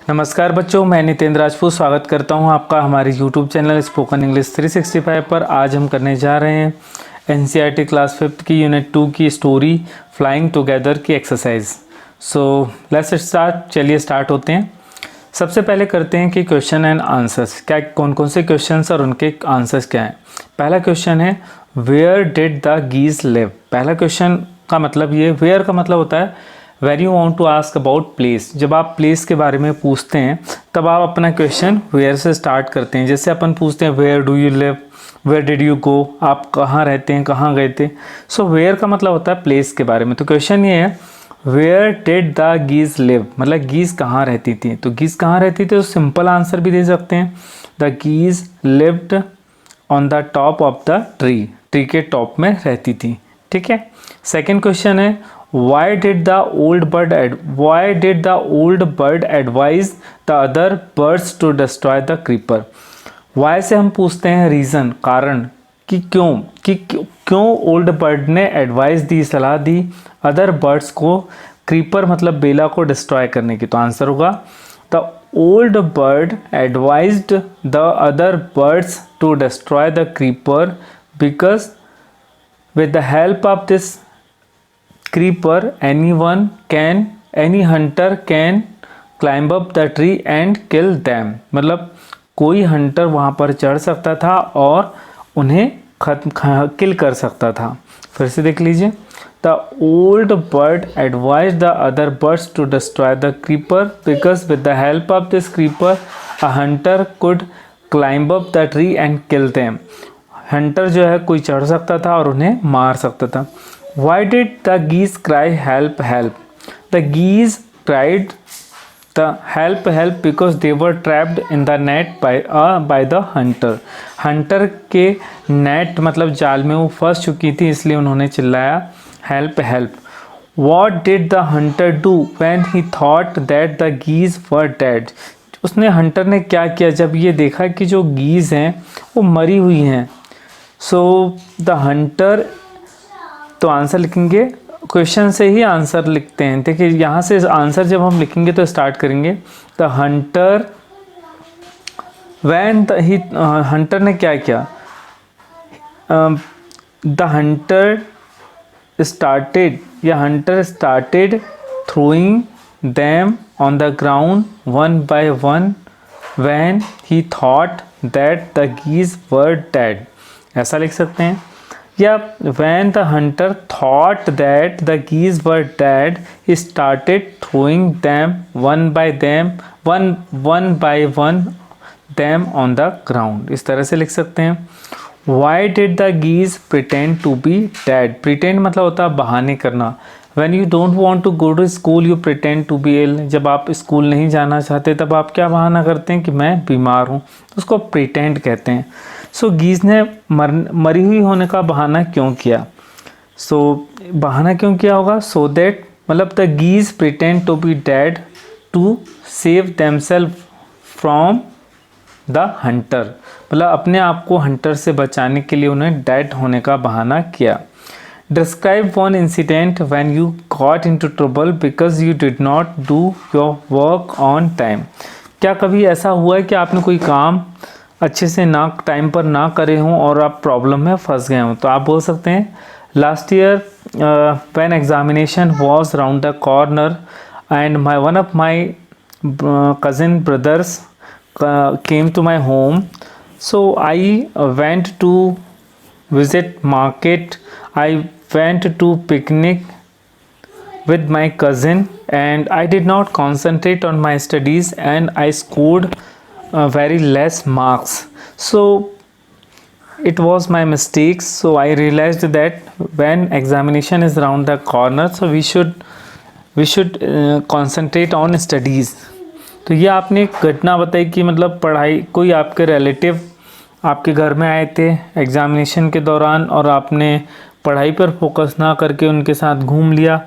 नमस्कार बच्चों, मैं नितेंद्र राजपूत स्वागत करता हूं आपका हमारे YouTube चैनल स्पोकन इंग्लिश 365 पर। आज हम करने जा रहे हैं NCERT क्लास 5 की यूनिट 2 की स्टोरी फ्लाइंग टुगेदर की एक्सरसाइज। So let's start. चलिए स्टार्ट होते हैं। सबसे पहले करते हैं कि क्वेश्चन एंड आंसर्स, क्या कौन कौन से क्वेश्चंस और उनके आंसर्स क्या हैं। पहला क्वेश्चन है where did the geese live. पहला क्वेश्चन का मतलब ये, वेयर का मतलब होता है where you want to ask about place. जब आप प्लेस के बारे में पूछते हैं तब आप अपना क्वेश्चन वेयर से स्टार्ट करते हैं। जैसे अपन पूछते हैं where do you live, where did you go, आप कहाँ रहते हैं, कहाँ गए थे। सो वेयर का मतलब होता है प्लेस के बारे में। तो क्वेश्चन ये है where did the geese live, मतलब गीज कहाँ रहती थी। तो गीज कहाँ रहती थी तो सिंपल आंसर भी दे सकते हैं, the geese lived on the top of the tree. Tree के टॉप में रहती थी। ठीक है। सेकेंड क्वेश्चन है why did the old bird advise the other birds to destroy the creeper। why से हम पूछते हैं रीज़न, कारण, कि क्यों ओल्ड बर्ड ने एडवाइस दी, सलाह दी अदर बर्ड्स को क्रीपर मतलब बेला को डिस्ट्रॉय करने की। तो आंसर होगा the old bird advised the other birds to destroy the creeper because with the help of this creeper any hunter can climb up the tree and kill them। मतलब कोई Hunter वहाँ पर चढ़ सकता था और उन्हें किल कर सकता था। फिर से देख लीजिए, the old bird advise the other birds to destroy the creeper because with the help of this creeper a hunter could climb up the tree and kill them. Hunter जो है कोई चढ़ सकता था और उन्हें मार सकता था। Why did the geese cry help help? The geese cried the help help because they were trapped in the net by the hunter। Hunter के नेट मतलब जाल में वो फंस चुकी थी, इसलिए उन्होंने चिल्लाया help help। What did the hunter do when he thought that the geese were dead? उसने हंटर ने क्या किया जब ये देखा कि जो गीज हैं वो मरी हुई हैं। सो द हंटर, तो आंसर लिखेंगे, क्वेश्चन से ही आंसर लिखते हैं। देखिए यहाँ से आंसर जब हम लिखेंगे तो स्टार्ट करेंगे द हंटर वैन हंटर ने क्या किया, the hunter started throwing them on the ground one by one when he thought that the geese were dead. ऐसा लिख सकते हैं। या when the hunter thought that the geese were dead he started throwing them one by one them on the ground। इस तरह से लिख सकते हैं। Why did the geese pretend to be dead? pretend मतलब होता है बहाने करना। When you don't want to go to school you pretend to be ill। जब आप स्कूल नहीं जाना चाहते तब आप क्या बहाना करते हैं कि मैं बीमार हूँ, उसको pretend कहते हैं। सो गीज ने मरी हुई होने का बहाना क्यों किया। बहाना क्यों किया होगा, सो दैट मतलब the geese pretend to be dead to save themselves from the hunter. मतलब अपने आप को हंटर से बचाने के लिए उन्हें डेड होने का बहाना किया। Describe one incident when you got into trouble because you did not do your work on time. क्या कभी ऐसा हुआ है कि आपने कोई काम अच्छे से ना टाइम पर ना करे हों और आप प्रॉब्लम में फंस गए हों। तो आप बोल सकते हैं last year when examination was round the corner and one of my cousin brothers came to my home, so I went to visit market, I went to picnic with my cousin and I did not concentrate on my studies and I scored very less marks, so it was my mistakes। so I realized that when examination is around the corner so we should concentrate on studies। तो ये आपने एक घटना बताई कि मतलब पढ़ाई, कोई आपके रिलेटिव आपके घर में आए थे एग्जामिनेशन के दौरान और आपने पढ़ाई पर फोकस ना करके उनके साथ घूम लिया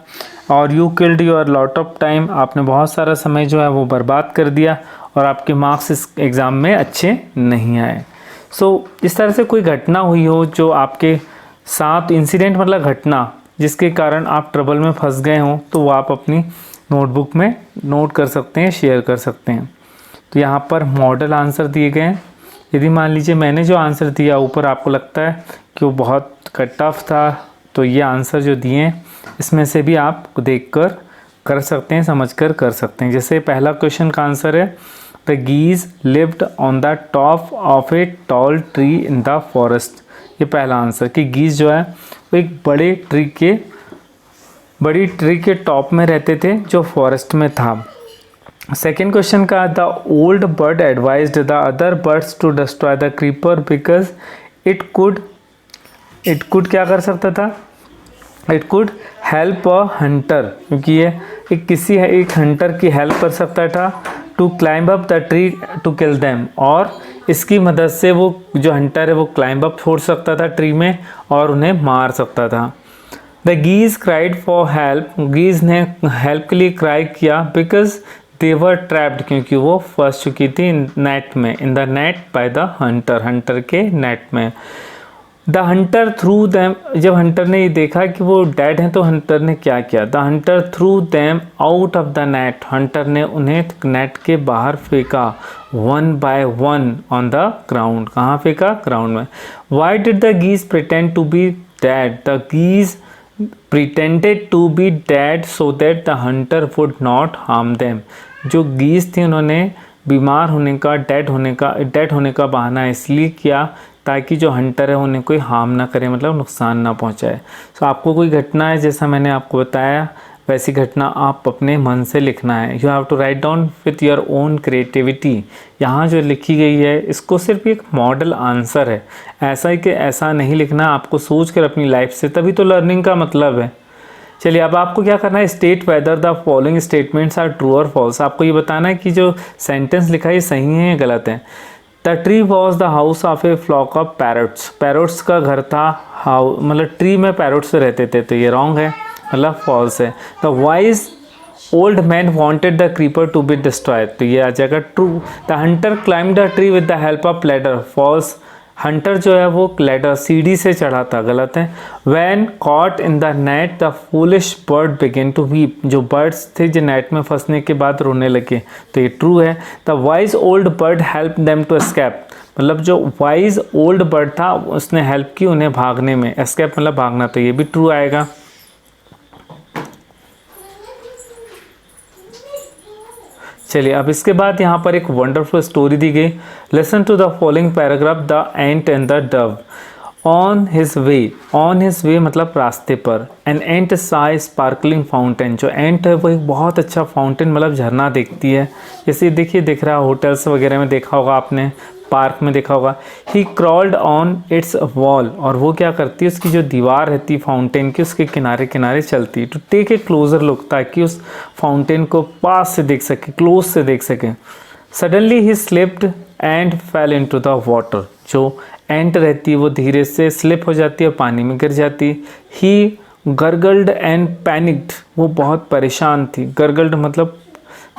और you killed your lot of time. आपने बहुत सारा समय जो है वो बर्बाद कर दिया और आपके मार्क्स इस एग्ज़ाम में अच्छे नहीं आए। इस तरह से कोई घटना हुई हो जो आपके साथ, इंसिडेंट मतलब घटना जिसके कारण आप ट्रबल में फंस गए हों, तो वो आप अपनी नोटबुक में नोट कर सकते हैं, शेयर कर सकते हैं। तो यहाँ पर मॉडल आंसर दिए गए हैं। यदि मान लीजिए मैंने जो आंसर दिया ऊपर आपको लगता है कि वो बहुत टफ था, तो ये आंसर जो दिए हैं इसमें से भी आप देखकर कर सकते हैं, समझकर कर सकते हैं। जैसे पहला क्वेश्चन का आंसर है the geese lived on the top of a tall tree in the forest. ये पहला आंसर कि गीज जो है वो एक बड़ी ट्री के टॉप में रहते थे जो फॉरेस्ट में था। सेकेंड क्वेश्चन का the old bird advised the other birds to destroy the creeper because it could क्या कर सकता था, it could help a hunter, क्योंकि ये एक हंटर की हेल्प कर सकता था, to climb up the tree to kill them, और इसकी मदद से वो जो हंटर है वो क्लाइंब अप छोड़ सकता था ट्री में और उन्हें मार सकता था। द गीज क्राइड फॉर हेल्प, गीज ने हेल्प के लिए क्राई किया बिकॉज दे वर ट्रैप्ड, क्योंकि वो फंस चुकी थी नेट में, इन the net by the Hunter के नेट में। द हंटर थ्रू दैम, जब हंटर ने ये देखा कि वो डेड हैं तो हंटर ने क्या किया, the hunter threw them out of the net, hunter ने उन्हें नेट के बाहर फेंका, one by one on the ground, कहाँ फेंका, ग्राउंड में। Why did the geese pretend to be dead, the geese pretended to be dead so that the hunter would not harm them। जो गीज थी उन्होंने बीमार होने का, डेड होने का बहाना इसलिए किया ताकि जो हंटर है उन्हें कोई हार्म ना करे, मतलब नुकसान ना पहुंचाए। तो आपको कोई घटना है, जैसा मैंने आपको बताया वैसी घटना आप अपने मन से लिखना है। You have to write down with your own creativity. यहाँ जो लिखी गई है इसको सिर्फ एक मॉडल आंसर है, ऐसा ही कि ऐसा नहीं लिखना, आपको सोच कर अपनी लाइफ से, तभी तो लर्निंग का मतलब है। चलिए अब आपको क्या करना है, state whether the following statements are true और फॉल्स। आपको ये बताना है कि जो सेंटेंस लिखा है ये सही है या गलत है। The tree was the house of a flock of parrots, parrots का घर था, मतलब ट्री में पैरट्स रहते थे, तो ये रॉन्ग है, मतलब फॉल्स है। The wise old man wanted the creeper to be destroyed, तो ये आ जाएगा true. The hunter climbed the tree with the help of ladder, false, hunter जो है वो लैडर सीढ़ी से चढ़ा था, गलत है। When caught in the net the foolish bird began to weep, जो बर्ड्स थे जो नेट में फंसने के बाद रोने लगे, तो ये ट्रू है। The wise old bird help them to escape, मतलब जो वाइज ओल्ड बर्ड था उसने हेल्प की उन्हें भागने में, एस्केप मतलब भागना, तो ये भी ट्रू आएगा। चलिए अब इसके बाद यहाँ पर एक वंडरफुल स्टोरी दी गई। Listen to the following paragraph, the ant and the dove. On his way मतलब रास्ते पर, एन एंट सा स्पार्कलिंग फाउंटेन, जो एंट है वो एक बहुत अच्छा फाउंटेन मतलब झरना देखती है, जैसे देखिए दिख रहा है, होटल्स वगैरह में देखा होगा आपने, पार्क में देखा होगा। ही क्रॉल्ड ऑन इट्स वॉल, और वो क्या करती है, उसकी जो दीवार रहती है फाउंटेन की उसके किनारे किनारे चलती है, to take a closer look, ताकि उस फाउंटेन को पास से देख सके, क्लोज से देख सके। Suddenly he slipped and fail into the water, जो एंट रहती है वो धीरे से स्लिप हो जाती है, पानी में गिर जाती। ही गर्गल्ड एंड पैनिक्ड, वो बहुत परेशान थी, गर्गल्ड मतलब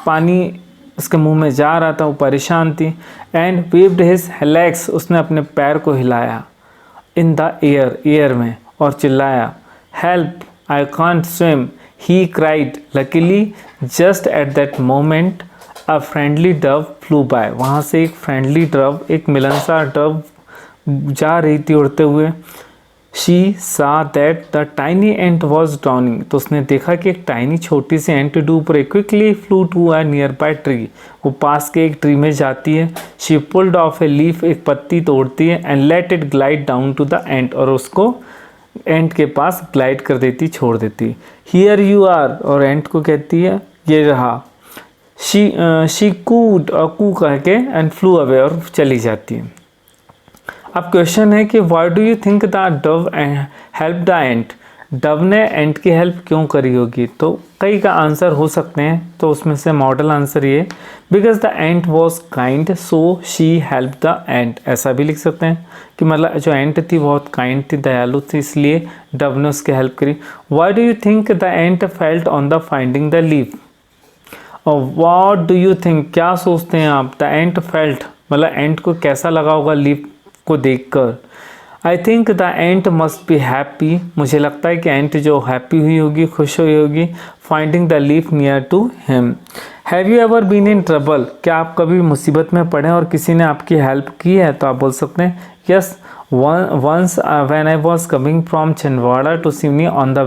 पानी उसके मुंह में जा रहा था, वो परेशान थी। एंड वेव्ड हिज लेग्स, उसने अपने पैर को हिलाया, इन द एयर में, और चिल्लाया, help I can't swim, he cried. Luckily just at that moment a friendly dove flew by, वहाँ से एक फ्रेंडली डव, एक मिलनसार डव जा रही थी उड़ते हुए। शी सा that the tiny ant was drowning, तो उसने देखा कि एक टाइनी छोटी सी एंट डूब रही। Quickly flew to a nearby tree, वो पास के एक ट्री में जाती है। She pulled off a leaf, एक पत्ती तोड़ती है, and let it glide down to the ant, और उसको एंट के पास ग्लाइड कर देती, छोड़ देती। हियर यू आर, और एंट को कहती है ये रहा। शी कूड, और कू कह के, एंड फ्लू अवे, और चली जाती है। अब क्वेश्चन है कि why do you think the Dove help the ant, Dove ने एंट की हेल्प क्यों करी होगी, तो कई का आंसर हो सकते हैं, तो उसमें से मॉडल आंसर ये, because the ant was kind so she help the ant, ऐसा भी लिख सकते हैं कि मतलब जो एंट थी बहुत काइंड थी, दयालु थी, इसलिए डव ने उसकी हेल्प करी। Why do you think the ant felt on the finding the leaf, और व्हाट डू यू थिंक, क्या सोचते हैं आप, द एंट फेल्ट मतलब एंट को कैसा लगा होगा लीफ को देखकर, I think the ant must be happy, मुझे लगता है कि एंट जो हैप्पी हुई होगी, खुश हुई होगी, finding the leaf near to him. Have you ever been in trouble, क्या आप कभी मुसीबत में पड़े और किसी ने आपकी हेल्प की है? तो आप बोल सकते हैं yes, once when I was coming from Chinwada to Simni on the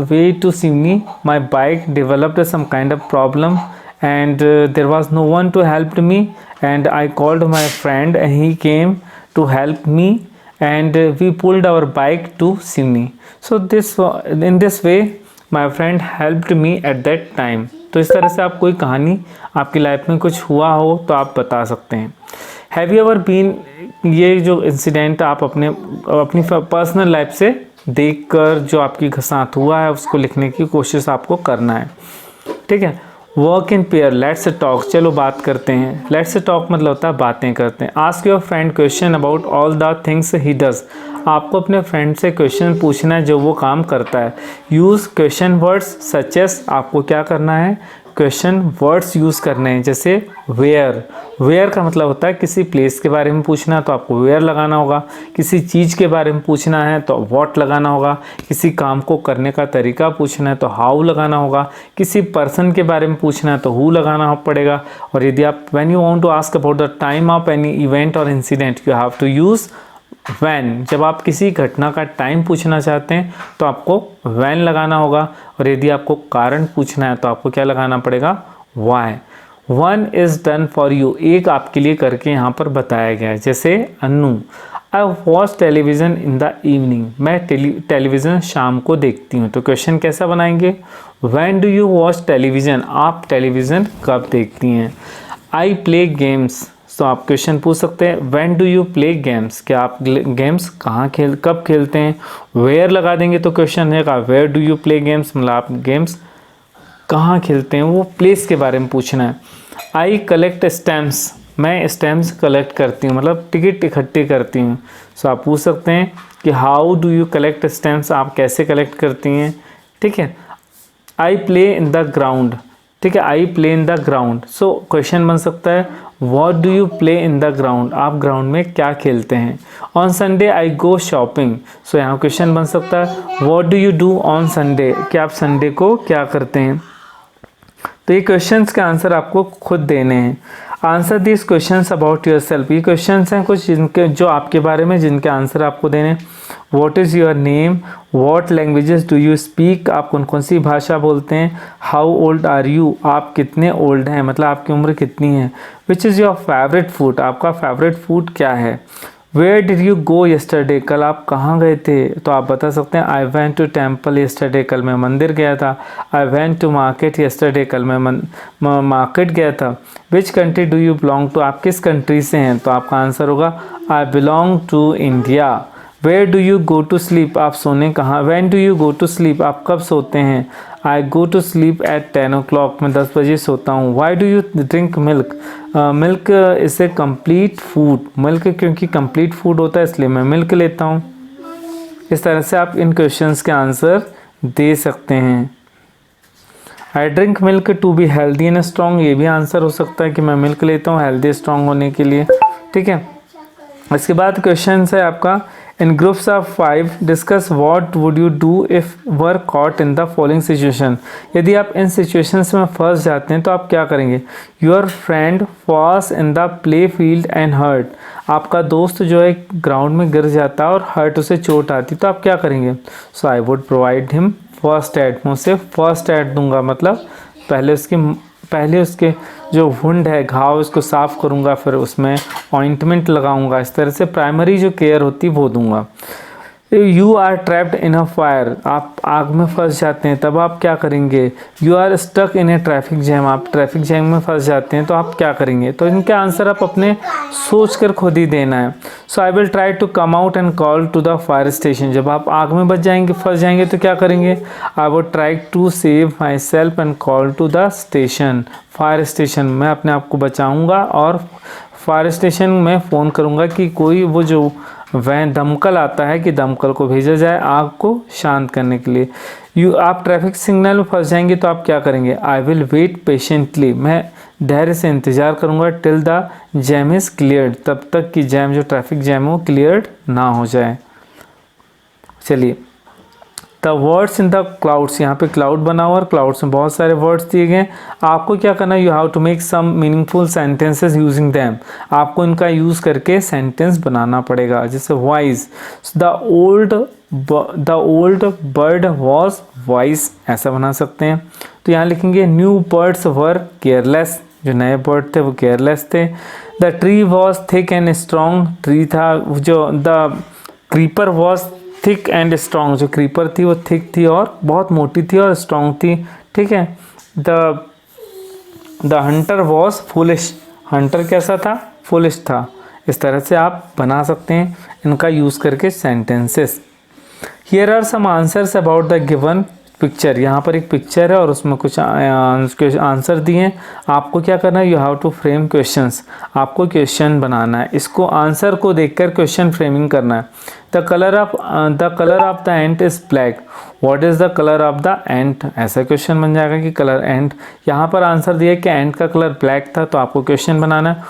way to Simni, my bike developed some kind of problem, and there was no one to help me, and I called my friend and he came to help me, and we pulled our bike to Simni. So in this way my friend helped me at that time. तो इस तरह से आप कोई कहानी आपकी life में कुछ हुआ हो तो आप बता सकते हैं। हैव यू एवर बीन, ये जो इंसिडेंट आप अपनी पर्सनल लाइफ से देखकर जो आपके साथ हुआ है उसको लिखने की कोशिश आपको करना है, ठीक है। Work in pair, let's talk, चलो बात करते हैं। लेट्स टॉक मतलब होता है बातें करते हैं। Ask your friend question about all the things he does, आपको अपने फ्रेंड से क्वेश्चन पूछना है जो वो काम करता है। Use question words such as, आपको क्या करना है, क्वेश्चन वर्ड्स यूज़ करने हैं। जैसे वेयर, वेयर का मतलब होता है किसी प्लेस के बारे में पूछना है तो आपको वेयर लगाना होगा, किसी चीज़ के बारे में पूछना है तो व्हाट लगाना होगा, किसी काम को करने का तरीका पूछना है तो हाउ लगाना होगा, किसी पर्सन के बारे में पूछना है तो हु लगाना पड़ेगा। और यदि आप when you want to ask about the time of any event और incident you have to use when, जब आप किसी घटना का टाइम पूछना चाहते हैं तो आपको व्हेन लगाना होगा। और यदि आपको कारण पूछना है तो आपको क्या लगाना पड़ेगा, why. One is done for you, एक आपके लिए करके यहाँ पर बताया गया है। जैसे Anu, I watch television in the evening, मैं टेलीविज़न शाम को देखती हूँ। तो क्वेश्चन कैसा बनाएंगे, when do you watch television, आप टेलीविज़न कब देखती हैं। आई प्ले गेम्स, तो आप क्वेश्चन पूछ सकते हैं when do you play games, क्या आप गेम्स कब खेलते हैं। वेयर लगा देंगे तो क्वेश्चन है where do you play games, मतलब आप गेम्स कहाँ खेलते हैं, वो प्लेस के बारे में पूछना है। आई कलेक्ट स्टैम्प्स, मैं स्टैम्प्स कलेक्ट करती हूँ, मतलब टिकट इकट्ठी करती हूँ। सो आप पूछ सकते हैं कि how do you collect stamps, आप कैसे कलेक्ट करती हैं, ठीक है। I play in the ground, ठीक है, I play in the ground. So question बन सकता है what do you play in the ground, आप ग्राउंड में क्या खेलते हैं। On Sunday I go shopping, so यहाँ क्वेश्चन बन सकता है what do you do on Sunday, क्या आप संडे को क्या करते हैं। तो ये क्वेश्चंस के आंसर आपको खुद देने हैं। Answer this questions about your self, ये क्वेश्चंस हैं कुछ जिनके जो आपके बारे में जिनके आंसर आपको देने। What is your name, what languages do you speak, आप कौन कौन सी भाषा बोलते हैं। हाउ ओल्ड आर यू, आप कितने ओल्ड हैं, मतलब आपकी उम्र कितनी है। Which is your favourite food, आपका फेवरेट फूड क्या है। Where did you go yesterday, कल आप कहाँ गए थे, तो आप बता सकते हैं I went to temple yesterday, कल मैं मंदिर गया था। I went to market yesterday, कल मैं मार्केट गया था। Which country do you belong to, आप किस कंट्री से हैं, तो आपका आंसर होगा I belong to India. Where do you go to sleep, आप सोने कहाँ, when do you go to sleep, आप कब सोते हैं। I go to sleep at 10 o'clock, मैं 10 बजे सोता हूँ। Why do you drink milk, milk is A complete food, milk क्योंकि कंप्लीट फूड होता है इसलिए मैं मिल्क लेता हूँ। इस तरह से आप इन क्वेश्चंस के आंसर दे सकते हैं। I drink milk to be healthy and strong, ये भी आंसर हो सकता है कि मैं मिल्क लेता हूँ हेल्दी स्ट्रॉन्ग होने के लिए, ठीक है। इसके बाद क्वेश्चन है आपका in groups of 5 discuss what would you do if were caught in the following situation, यदि आप इन सिचुएशंस में फंस जाते हैं तो आप क्या करेंगे। Your friend falls in the play field and hurt, आपका दोस्त जो है ग्राउंड में गिर जाता है और हर्ट उसे चोट आती तो आप क्या करेंगे। So I would provide him first aid, मैं उसे फर्स्ट एड दूंगा, मतलब पहले उसके जो वुंड है घाव उसको साफ़ करूँगा, फिर उसमें ऑइंटमेंट लगाऊंगा। इस तरह से प्राइमरी जो केयर होती है वो दूंगा। You are trapped in a fire, आप आग में फंस जाते हैं तब आप क्या करेंगे। You are stuck in a traffic jam, आप ट्रैफिक जैम में फंस जाते हैं तो आप क्या करेंगे। तो इनके आंसर आप अपने सोच कर खुद ही देना है। So I will try to come out and call to the fire station, जब आप आग में फंस जाएंगे तो क्या करेंगे। I would try to save myself and call to the station, fire station, मैं अपने आप को बचाऊँगा और फायर स्टेशन में फ़ोन करूँगा कि कोई वो जो वह दमकल आता है कि दमकल को भेजा जाए आग को शांत करने के लिए। आप ट्रैफिक सिग्नल में फंस जाएंगे तो आप क्या करेंगे? आई विल वेट पेशेंटली, मैं धैर्य से इंतज़ार करूँगा, till the jam is cleared, तब तक कि जैम, जो ट्रैफिक जैम हो, क्लियर्ड ना हो जाए। चलिए, the words in the clouds, यहाँ पे क्लाउड बना हुआ और क्लाउड्स में बहुत सारे वर्ड्स दिए गए। आपको क्या करना है? You have to make some meaningful sentences using them, आपको इनका यूज़ करके सेंटेंस बनाना पड़ेगा। जैसे wise, the old bird was wise, ऐसा बना सकते हैं। तो यहाँ लिखेंगे न्यू बर्ड्स वर केयरलेस, जो नए बर्ड थे वो केयरलेस थे। The tree was thick and strong, tree था जो, the creeper was thick and strong, जो क्रीपर थी वो थिक थी और बहुत मोटी थी और स्ट्रॉन्ग थी, ठीक है। The Hunter was foolish, Hunter कैसा था? फुलिश था। इस तरह से आप बना सकते हैं इनका यूज़ करके sentences. Here are some answers about the given picture, यहाँ पर एक पिक्चर है और उसमें कुछ आंसर दिए हैं। आपको क्या करना है? You have to frame questions, आपको क्वेश्चन बनाना है, इसको आंसर को देखकर क्वेश्चन फ्रेमिंग करना है। The colour of the ant is black, what is the colour of the ant, ऐसा क्वेश्चन बन जाएगा कि कलर एंट, यहाँ पर आंसर दिया कि एंट का कलर ब्लैक था, तो आपको क्वेश्चन बनाना है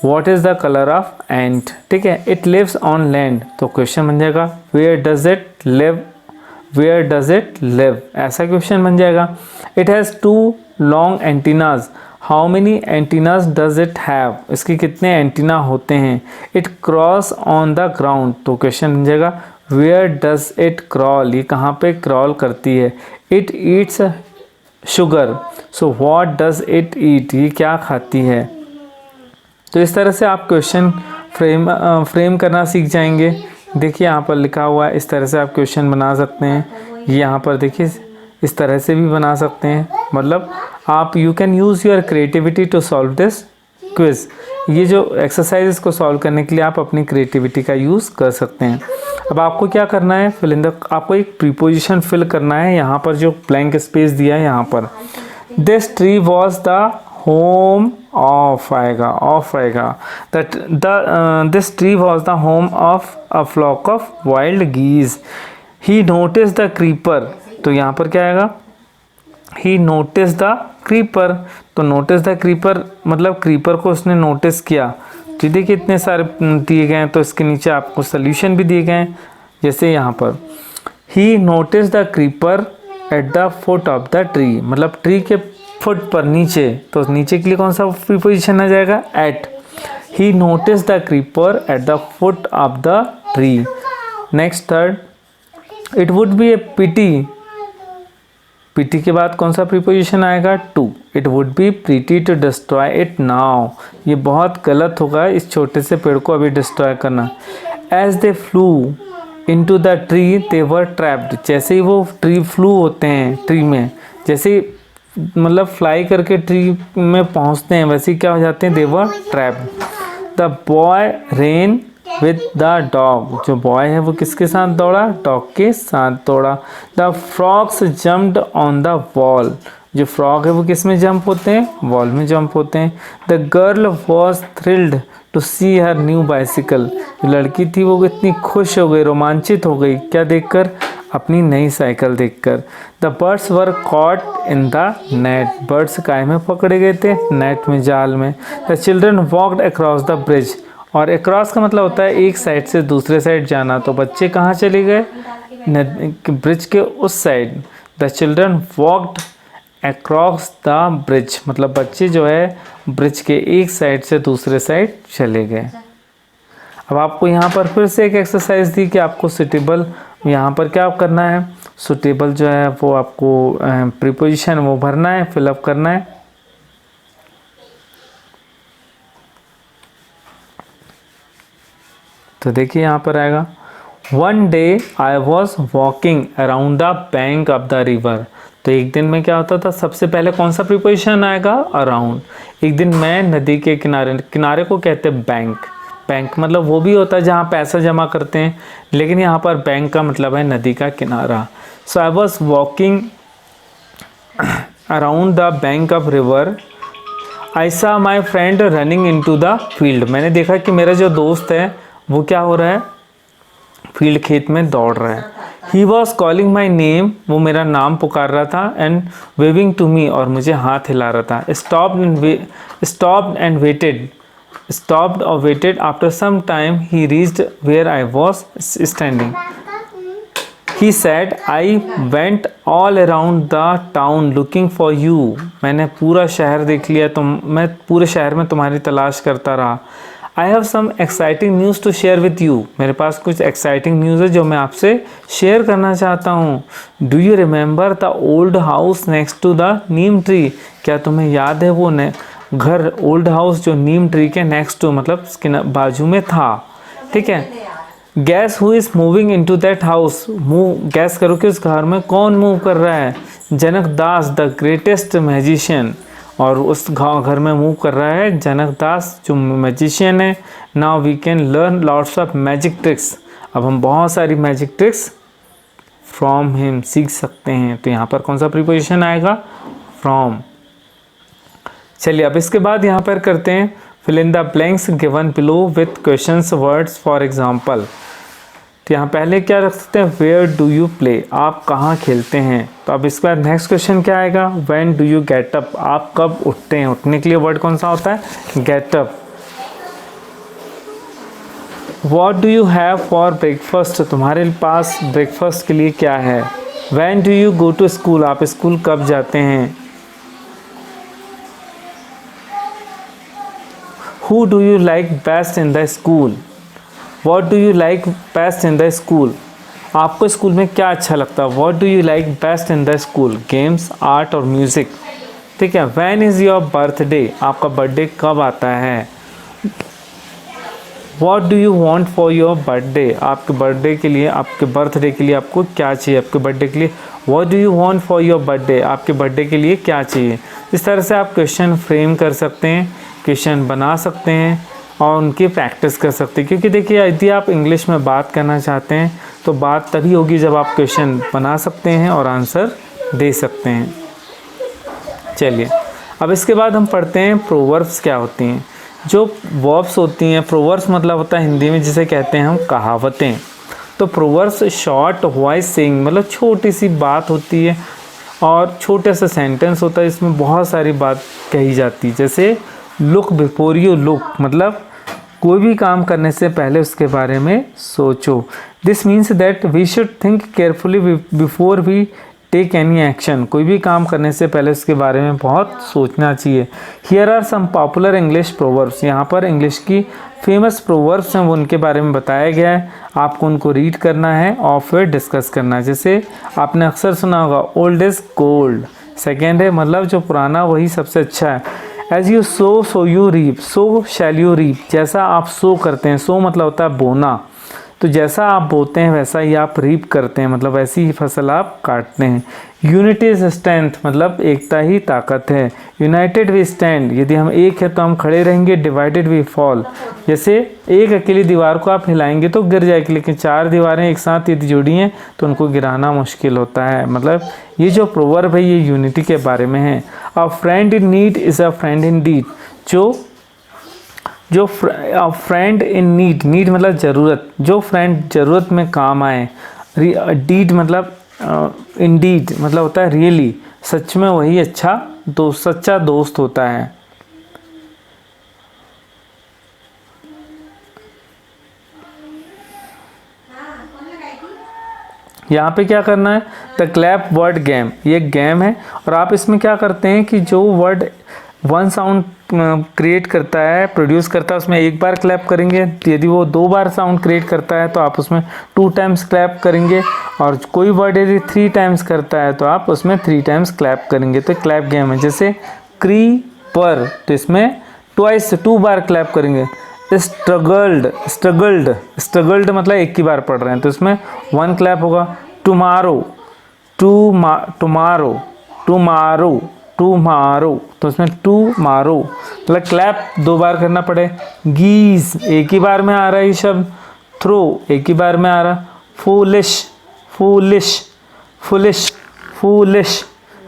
what is the colour of ant, ठीक है। इट लिव्स ऑन लैंड, तो क्वेश्चन बन जाएगा where does it live, where does it live, ऐसा क्वेश्चन बन जाएगा। It has 2 long antennas, how many antennas does it have, इसके कितने एंटीना होते हैं। It cross on the ground, तो क्वेश्चन बन जाएगा वेयर डज इट क्रॉल, ये कहाँ पे क्रॉल करती है। It eats sugar, so what does it ईट, ये क्या खाती है। तो इस तरह से आप क्वेश्चन फ्रेम करना सीख जाएंगे। देखिए यहाँ पर लिखा हुआ है, इस तरह से आप क्वेश्चन बना सकते हैं। यहाँ पर देखिए इस तरह से भी बना सकते हैं, मतलब आप you can use your creativity to solve this quiz. ये जो एक्सरसाइज को सॉल्व करने के लिए आप अपनी क्रिएटिविटी का यूज़ कर सकते हैं। अब आपको क्या करना है? फिल इन द, आपको एक प्रीपोजिशन फिल करना है। यहाँ पर जो ब्लैंक स्पेस दिया है, यहाँ पर this tree was the home of आएगा, ऑफ आएगा। This tree was the home of a flock of wild geese. He notice the creeper, तो यहाँ पर क्या आएगा? ही नोटिस द क्रीपर, तो नोटिस द क्रीपर मतलब क्रीपर को उसने नोटिस किया। तो देखिए इतने सारे दिए गए हैं, तो इसके नीचे आपको सोल्यूशन भी दिए गए हैं। जैसे यहाँ पर he notice the creeper at the foot of the tree, मतलब ट्री के फुट पर, नीचे, तो नीचे के लिए कौन सा प्रीपोजिशन आ जाएगा? At. He notice the creeper at the foot of the tree. Next third, it would be a pity, pity के बाद कौन सा प्रीपोजिशन आएगा? To. It would be pretty to destroy it now, ये बहुत गलत होगा इस छोटे से पेड़ को अभी डिस्ट्रॉय करना। As they flew into the tree they were trapped, जैसे ही वो ट्री फ्लू होते हैं ट्री में, जैसे मतलब फ्लाई करके ट्री में पहुंचते हैं, वैसे क्या हो जाते हैं? They were trapped. The boy ran with the dog, जो बॉय है वो किसके साथ दौड़ा? डॉग के साथ दौड़ा। The frogs jumped on the wall, जो फ्रॉग है वो किस में जंप होते हैं? वॉल में जंप होते हैं। The girl was thrilled to see her new bicycle, जो लड़की थी वो इतनी खुश हो गई, रोमांचित हो गई, क्या देखकर? अपनी नई साइकिल देखकर। The birds were caught in the net, birds काय में पकड़े गए थे? नेट में, जाल में। The children walked across the bridge, और अक्रॉस का मतलब होता है एक साइड से दूसरे साइड जाना, तो बच्चे कहाँ चले गए? ब्रिज के उस side. The children walked across the bridge, मतलब बच्चे जो है ब्रिज के एक साइड से दूसरे साइड चले गए। अब आपको यहाँ पर फिर से एक एक्सरसाइज दी कि आपको सुटेबल, यहाँ पर क्या करना है? सुटेबल जो है वो आपको प्रीपोजिशन वो भरना है, फिलअप करना है। तो देखिए यहाँ पर आएगा, one day I was walking around the bank of the river. तो एक दिन में क्या होता था? सबसे पहले कौन सा प्रीपोजिशन आएगा? अराउंड। एक दिन मैं नदी के किनारे, किनारे को कहते हैं बैंक, बैंक मतलब वो भी होता है जहाँ पैसा जमा करते हैं, लेकिन यहाँ पर बैंक का मतलब है नदी का किनारा। So I was walking around the bank of river, I saw my friend running into the field. मैंने देखा कि मेरा जो दोस्त है वो क्या हो रहा है? फील्ड, खेत में दौड़ रहा है। He was calling my name, वो मेरा नाम पुकार रहा था, एंड वेविंग टू मी, और मुझे हाथ हिला रहा था. Stopped or waited. After some time he reached where I was standing. He said, I went all around the town looking for you. मैंने पूरा शहर देख लिया, मैं पूरे शहर में तुम्हारी तलाश करता रहा. I have some exciting news to share with you. मेरे पास कुछ exciting news है जो मैं आपसे शेयर करना चाहता हूँ. Do you remember the old house next to the neem tree? क्या तुम्हें याद है वो घर, ओल्ड हाउस जो नीम ट्री के नेक्स्ट टू मतलब उसके बाजू में था. ठीक है. Gas who is moving into that house. Gas करो कि उस घर में कौन मूव कर रहा है. जनक दास द ग्रेटेस्ट मैजिशियन. और उस घर में मूव कर रहा है जनक दास जो मैजिशियन है. Now we can learn lots of magic tricks. अब हम बहुत सारी मैजिक ट्रिक्स फ्रॉम हिम सीख सकते हैं. तो यहाँ पर कौन सा प्रीपोजिशन आएगा? फ्रॉम. चलिए अब इसके बाद यहाँ पर करते हैं fill in the blanks given below with questions words for example. तो यहाँ पहले क्या रख सकते हैं? वेयर डू यू प्ले, आप कहाँ खेलते हैं. तो अब इसके बाद नेक्स्ट क्वेश्चन क्या आएगा? When do you get up, आप कब उठते हैं. उठने के लिए वर्ड कौन सा होता है? Get up. What do you have for breakfast, तुम्हारे पास ब्रेकफास्ट के लिए क्या है. When do you go to school, आप स्कूल कब जाते हैं. Who do you like best in the school? What do you like best in the school? आपको स्कूल में क्या अच्छा लगता है. What do you like best in the school? Games, art और music. ठीक है. When is your birthday? आपका बर्थडे कब आता है. What do you want for your birthday? आपके बर्थडे के लिए, आपके बर्थडे के लिए आपको क्या चाहिए. आपके बर्थडे के लिए What do you want for your birthday? आपके बर्थडे के लिए क्या चाहिए. इस तरह से आप क्वेश्चन फ्रेम कर सकते हैं, क्वेश्चन बना सकते हैं और उनकी प्रैक्टिस कर सकते हैं. क्योंकि देखिए यदि आप इंग्लिश में बात करना चाहते हैं तो बात तभी होगी जब आप क्वेश्चन बना सकते हैं और आंसर दे सकते हैं. चलिए अब इसके बाद हम पढ़ते हैं प्रोवर्ब्स क्या होती हैं. जो वर्ब्स होती हैं, प्रोवर्ब्स मतलब होता है हिंदी में जिसे कहते हैं हम कहावतें. तो प्रोवर्ब्स शॉर्ट वॉइस सेइंग मतलब छोटी सी बात होती है और छोटे सा सेंटेंस होता है, इसमें बहुत सारी बात कही जाती है. जैसे लुक बिफोर यू लुक मतलब कोई भी काम करने से पहले उसके बारे में सोचो. This means that we should think carefully before we take any action. कोई भी काम करने से पहले उसके बारे में बहुत सोचना चाहिए. Here are some popular English proverbs. यहाँ पर इंग्लिश की फेमस प्रोवर्ब्स हैं वो उनके बारे में बताया गया है. आपको उनको रीड करना है और फिर डिस्कस करना है. जैसे आपने अक्सर सुना होगा ओल्ड इज़ गोल्ड. सेकेंड है मतलब जो पुराना वही सबसे अच्छा है. As you sow you reap, so shall you reap. जैसा आप सो करते हैं, सो मतलब होता है बोना, तो जैसा आप बोते हैं वैसा ही आप रीप करते हैं मतलब वैसी ही फसल आप काटते हैं. यूनिटी इज स्ट्रेंथ मतलब एकता ही ताकत है. यूनाइटेड वी स्टैंड, यदि हम एक है तो हम खड़े रहेंगे. डिवाइडेड वी फॉल, जैसे एक अकेली दीवार को आप हिलाएंगे तो गिर जाएगी, लेकिन चार दीवारें एक साथ यदि जुड़ी हैं तो उनको गिराना मुश्किल होता है. मतलब ये जो प्रोवर्ब है ये यूनिटी के बारे में है. A friend in need is a friend in deed. जो फ्रेंड इन नीड मतलब ज़रूरत, जो फ्रेंड ज़रूरत में काम आए. डीड मतलब इंडीड मतलब होता है रियली, सच में वही अच्छा दोस्त, सच्चा दोस्त होता है. यहाँ पे क्या करना है? द क्लैप वर्ड गेम, ये गेम है और आप इसमें क्या करते हैं कि जो वर्ड वन साउंड क्रिएट करता है, प्रोड्यूस करता है, उसमें एक बार क्लैप करेंगे. यदि वो दो बार साउंड क्रिएट करता है तो आप उसमें 2 टाइम्स क्लैप करेंगे. और कोई वर्ड यदि 3 टाइम्स करता है तो आप उसमें 3 टाइम्स क्लैप करेंगे. तो क्लैप गेम है. जैसे क्रीपर, तो इसमें ट्वाइस 2 बार क्लैप करेंगे. स्ट्रगल्ड मतलब एक ही बार पढ़ रहे हैं तो इसमें 1 क्लैप होगा. टुमारो तो उसमें टुमारो मतलब क्लैप 2 बार करना पड़े. गीज एक ही बार में आ रहा है ये शब्द. थ्रो एक ही बार में आ रहा. फूलिश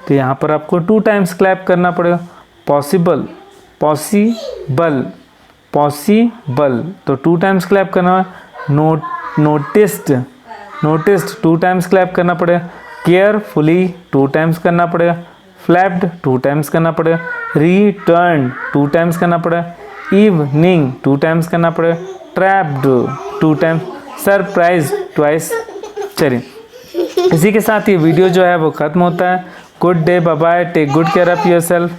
तो यहाँ पर आपको 2 टाइम्स क्लैप करना पड़ेगा. पॉसिबल तो 2 टाइम्स क्लैप करना है. नोटिस्ड 2 टाइम्स क्लैप करना पड़ेगा, केयरफुली 2 टाइम्स करना पड़ेगा, फ्लैप्ड 2 टाइम्स करना पड़ेगा, रिटर्न 2 टाइम्स करना पड़ेगा, इवनिंग 2 टाइम्स करना पड़ेगा, ट्रैप्ड 2 टाइम्स, सरप्राइज ट्वाइस। चलिए इसी के साथ ये वीडियो जो है वो ख़त्म होता है। Good day, bye bye, take good care of yourself.